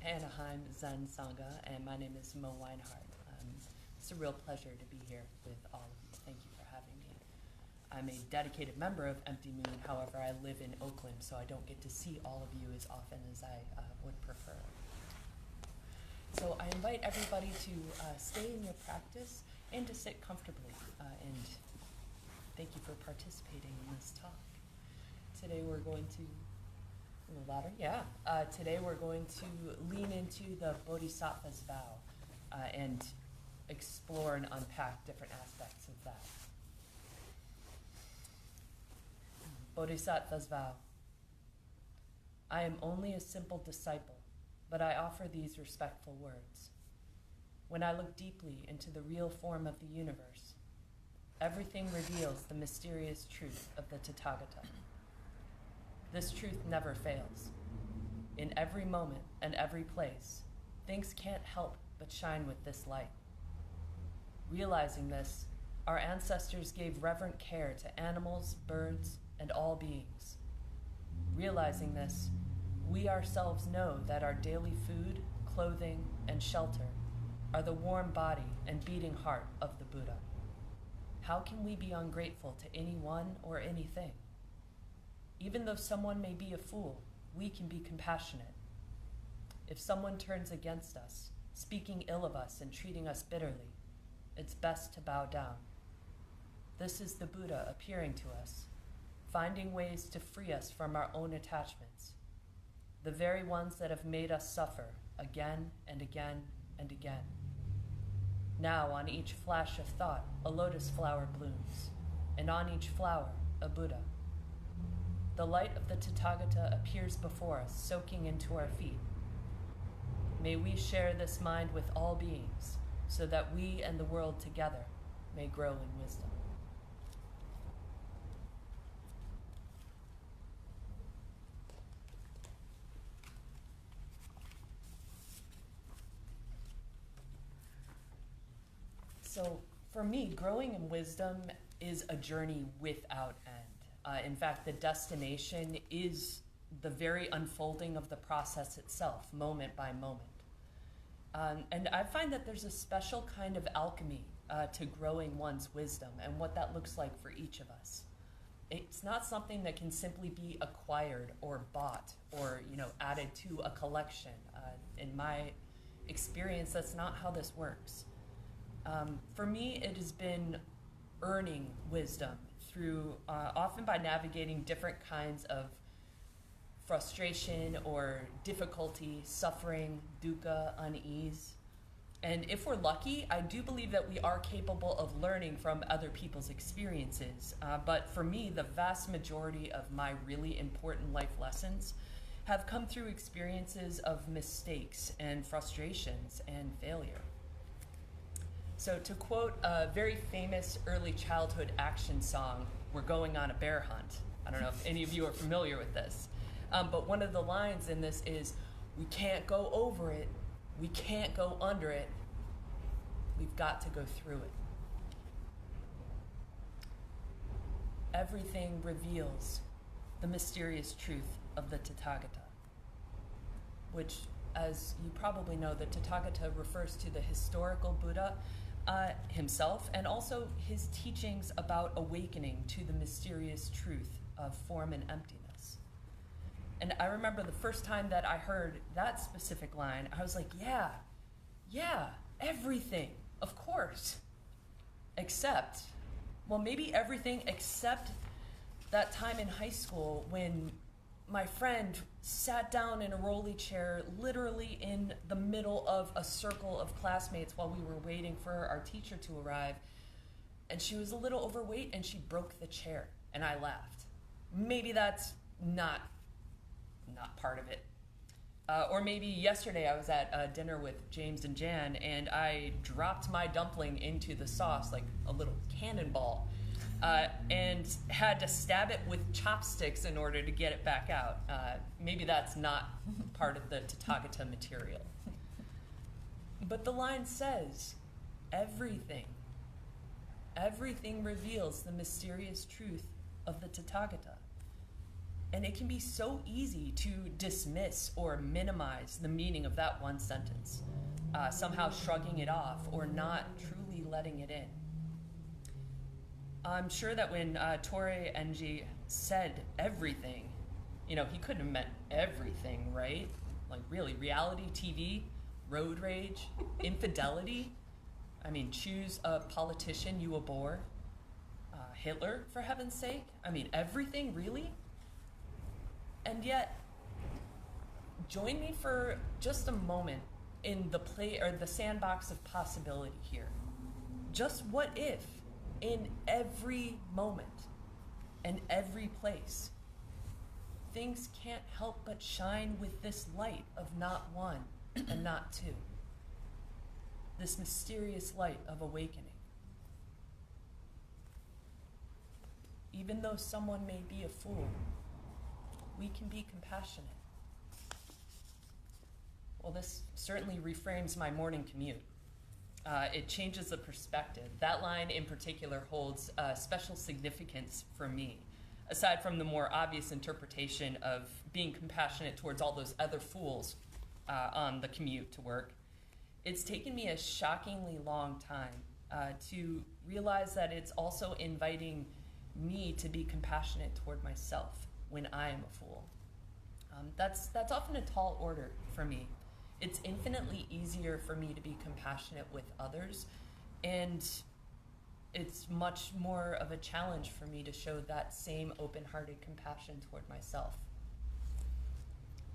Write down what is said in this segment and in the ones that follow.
Anaheim Zen Sangha, and my name is Mo Weinhardt. It's a real pleasure to be here with all of you. Thank you for having me. I'm a dedicated member of Empty Moon. However, I live in Oakland, so I don't get to see all of you as often as I would prefer. So I invite everybody to stay in your practice and to sit comfortably. And thank you for participating in this talk. Today we're going to, a little louder, yeah. Today we're going to lean into the Bodhisattva's vow and explore and unpack different aspects of that. Bodhisattva's vow. I am only a simple disciple, but I offer these respectful words. When I look deeply into the real form of the universe, everything reveals the mysterious truth of the Tathagata. This truth never fails. In every moment and every place, things can't help but shine with this light. Realizing this, our ancestors gave reverent care to animals, birds, and all beings. Realizing this, we ourselves know that our daily food, clothing, and shelter are the warm body and beating heart of the Buddha. How can we be ungrateful to anyone or anything? Even though someone may be a fool, we can be compassionate. If someone turns against us, speaking ill of us and treating us bitterly, it's best to bow down. This is the Buddha appearing to us, finding ways to free us from our own attachments, the very ones that have made us suffer again and again and again. Now, on each flash of thought, a lotus flower blooms, and on each flower, a Buddha. The light of the Tathagata appears before us, soaking into our feet. May we share this mind with all beings, so that we and the world together may grow in wisdom. So for me, growing in wisdom is a journey without end. In fact, the destination is the very unfolding of the process itself, moment by moment. And I find that there's a special kind of alchemy to growing one's wisdom and what that looks like for each of us. It's not something that can simply be acquired or bought or added to a collection. In my experience, that's not how this works. For me, it has been earning wisdom through, often by navigating different kinds of frustration or difficulty, suffering, dukkha, unease. And if we're lucky, I do believe that we are capable of learning from other people's experiences. But for me, the vast majority of my really important life lessons have come through experiences of mistakes and frustrations and failure. So to quote a very famous early childhood action song, "We're going on a bear hunt." I don't know if any of you are familiar with this. But one of the lines in this is, "We can't go over it, we can't go under it, we've got to go through it." Everything reveals the mysterious truth of the Tathagata, which, as you probably know, the Tathagata refers to the historical Buddha himself, and also his teachings about awakening to the mysterious truth of form and emptiness. And I remember the first time that I heard that specific line, I was like, yeah, everything, of course. Except, well, maybe everything except that time in high school when my friend sat down in a rolly chair, literally in the middle of a circle of classmates while we were waiting for our teacher to arrive. And she was a little overweight and she broke the chair, and I laughed. Maybe that's not part of it. Or maybe yesterday I was at dinner with James and Jan, and I dropped my dumpling into the sauce like a little cannonball, and had to stab it with chopsticks in order to get it back out. Maybe that's not part of the Tathagata material. But the line says, everything reveals the mysterious truth of the Tathagata. And it can be so easy to dismiss or minimize the meaning of that one sentence, somehow shrugging it off or not truly letting it in. I'm sure that when Torei Enji said everything, he couldn't have meant everything, right? Like really, reality TV, road rage, infidelity. I mean, choose a politician you abhor. Hitler, for heaven's sake. I mean, everything, really? And yet, join me for just a moment in the sandbox of possibility here. Just what if, in every moment and every place, things can't help but shine with this light of not one and not two, this mysterious light of awakening. Even though someone may be a fool, we can be compassionate. Well, this certainly reframes my morning commute. It changes the perspective. That line in particular holds special significance for me. Aside from the more obvious interpretation of being compassionate towards all those other fools on the commute to work, it's taken me a shockingly long time to realize that it's also inviting me to be compassionate toward myself when I am a fool. That's often a tall order for me. It's infinitely easier for me to be compassionate with others, and it's much more of a challenge for me to show that same open-hearted compassion toward myself.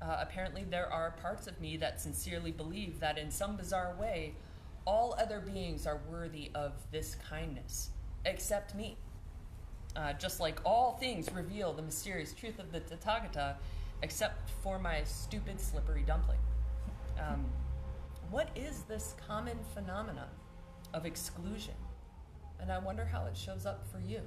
Apparently there are parts of me that sincerely believe that in some bizarre way, all other beings are worthy of this kindness, except me. Just like all things reveal the mysterious truth of the Tathagata, except for my stupid slippery dumpling. What is this common phenomenon of exclusion? And I wonder how it shows up for you.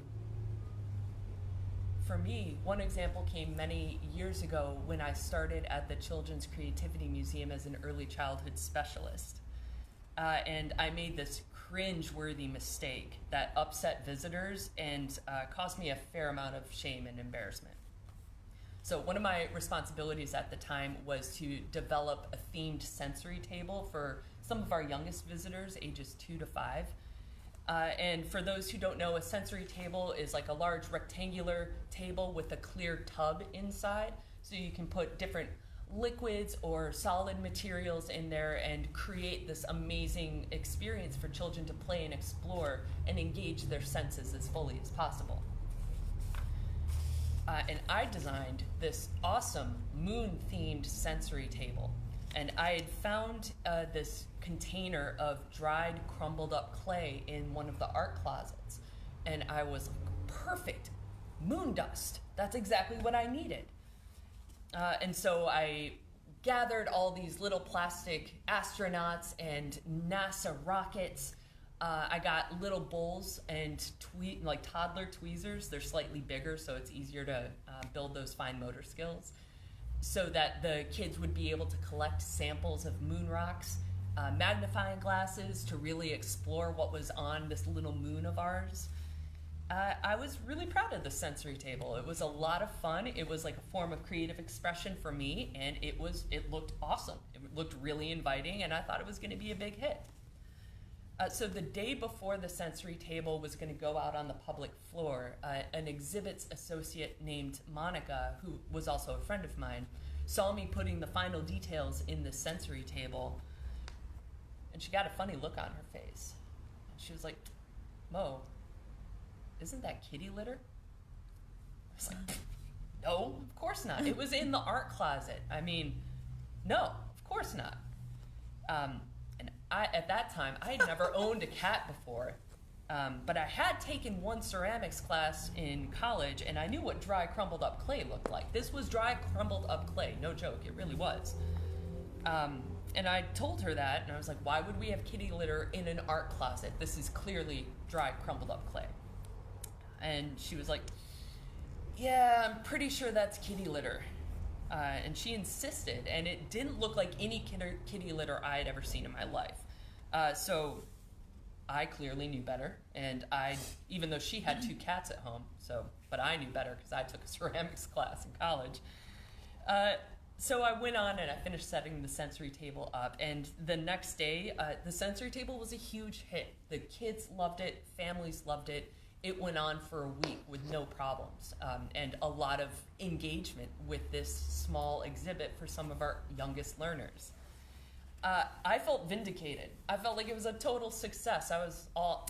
For me, one example came many years ago when I started at the Children's Creativity Museum as an early childhood specialist. And I made this cringe-worthy mistake that upset visitors and caused me a fair amount of shame and embarrassment. So one of my responsibilities at the time was to develop a themed sensory table for some of our youngest visitors, ages 2 to 5. And for those who don't know, a sensory table is like a large rectangular table with a clear tub inside, so you can put different liquids or solid materials in there and create this amazing experience for children to play and explore and engage their senses as fully as possible. And I designed this awesome moon-themed sensory table. And I had found this container of dried, crumbled up clay in one of the art closets. And I was like, perfect, moon dust. That's exactly what I needed. And so I gathered all these little plastic astronauts and NASA rockets. I got little bowls and like toddler tweezers. They're slightly bigger, so it's easier to build those fine motor skills, so that the kids would be able to collect samples of moon rocks, magnifying glasses to really explore what was on this little moon of ours. I was really proud of the sensory table. It was a lot of fun. It was like a form of creative expression for me, and it looked awesome. It looked really inviting, and I thought it was going to be a big hit. So the day before the sensory table was going to go out on the public floor, an exhibits associate named Monica, who was also a friend of mine, saw me putting the final details in the sensory table, and she got a funny look on her face. She was like, "Mo, isn't that kitty litter?" I was like, "No, of course not. It was in the art closet. I mean, no, of course not." At that time, I had never owned a cat before, but I had taken one ceramics class in college, and I knew what dry, crumbled up clay looked like. This was dry, crumbled up clay. No joke, it really was. And I told her that, and I was like, why would we have kitty litter in an art closet? This is clearly dry, crumbled up clay. And she was like, yeah, I'm pretty sure that's kitty litter. And she insisted, and it didn't look like any kitty litter I had ever seen in my life. So I clearly knew better, and even though she had 2 cats at home, but I knew better because I took a ceramics class in college. So I went on and I finished setting the sensory table up, and the next day, the sensory table was a huge hit. The kids loved it, families loved it. It went on for a week with no problems, and a lot of engagement with this small exhibit for some of our youngest learners. I felt vindicated. I felt like it was a total success. I was all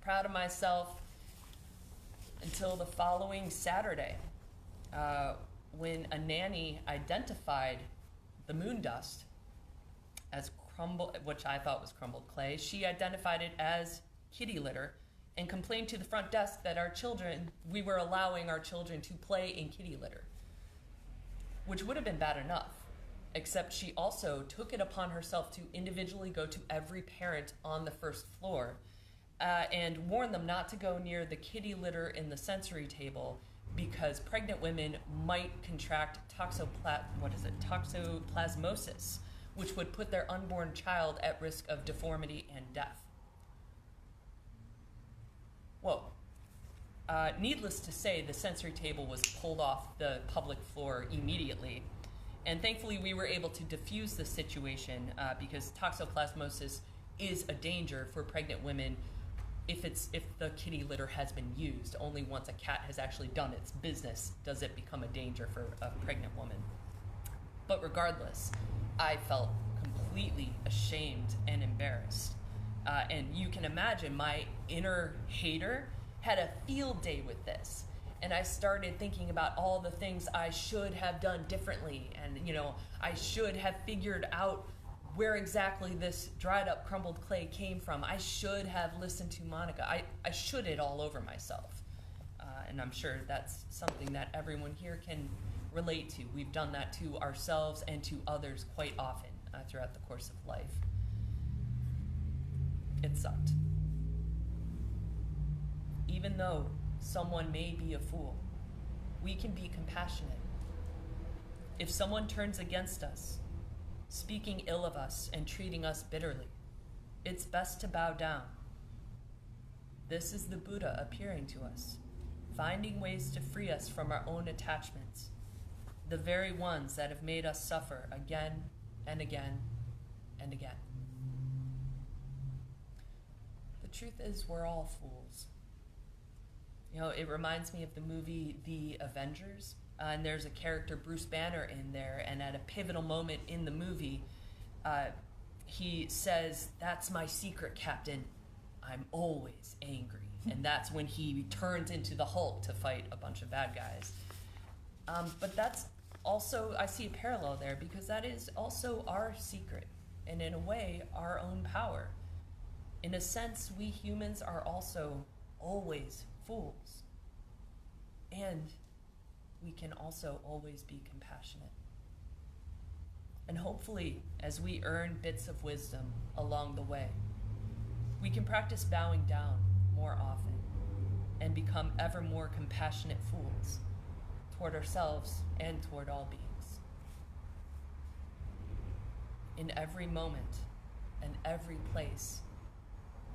proud of myself until the following Saturday, when a nanny identified the moon dust as which I thought was crumbled clay. She identified it as kitty litter and complained to the front desk that we were allowing our children to play in kitty litter, which would have been bad enough, except she also took it upon herself to individually go to every parent on the first floor and warn them not to go near the kitty litter in the sensory table because pregnant women might contract toxoplasmosis, which would put their unborn child at risk of deformity and death. Whoa. Needless to say, the sensory table was pulled off the public floor immediately, and thankfully we were able to diffuse the situation because toxoplasmosis is a danger for pregnant women if the kitty litter has been used. Only once a cat has actually done its business does it become a danger for a pregnant woman. But regardless, I felt completely ashamed and embarrassed. And you can imagine my inner hater had a field day with this. And I started thinking about all the things I should have done differently. And, I should have figured out where exactly this dried up crumbled clay came from. I should have listened to Monica. I should it all over myself. And I'm sure that's something that everyone here can relate to. We've done that to ourselves and to others quite often throughout the course of life. It sucked. Even though someone may be a fool, we can be compassionate. If someone turns against us, speaking ill of us and treating us bitterly, it's best to bow down. This is the Buddha appearing to us, finding ways to free us from our own attachments, the very ones that have made us suffer again and again and again. The truth is, we're all fools. It reminds me of the movie The Avengers. And there's a character, Bruce Banner, in there, and at a pivotal moment in the movie, he says, "That's my secret, Captain. I'm always angry." And that's when he turns into the Hulk to fight a bunch of bad guys. But that's also, I see a parallel there, because that is also our secret, and in a way, our own power. In a sense, we humans are also always fools. And we can also always be compassionate. And hopefully, as we earn bits of wisdom along the way, we can practice bowing down more often and become ever more compassionate fools toward ourselves and toward all beings. In every moment and every place,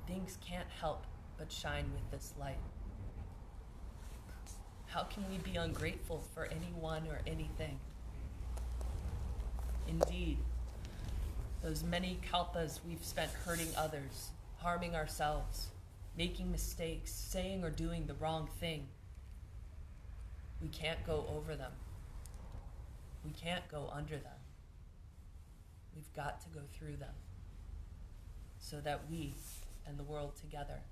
things can't help but shine with this light. How can we be ungrateful for anyone or anything? Indeed, those many kalpas we've spent hurting others, harming ourselves, making mistakes, saying or doing the wrong thing, we can't go over them. We can't go under them. We've got to go through them so that we and the world together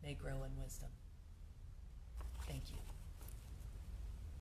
may grow in wisdom.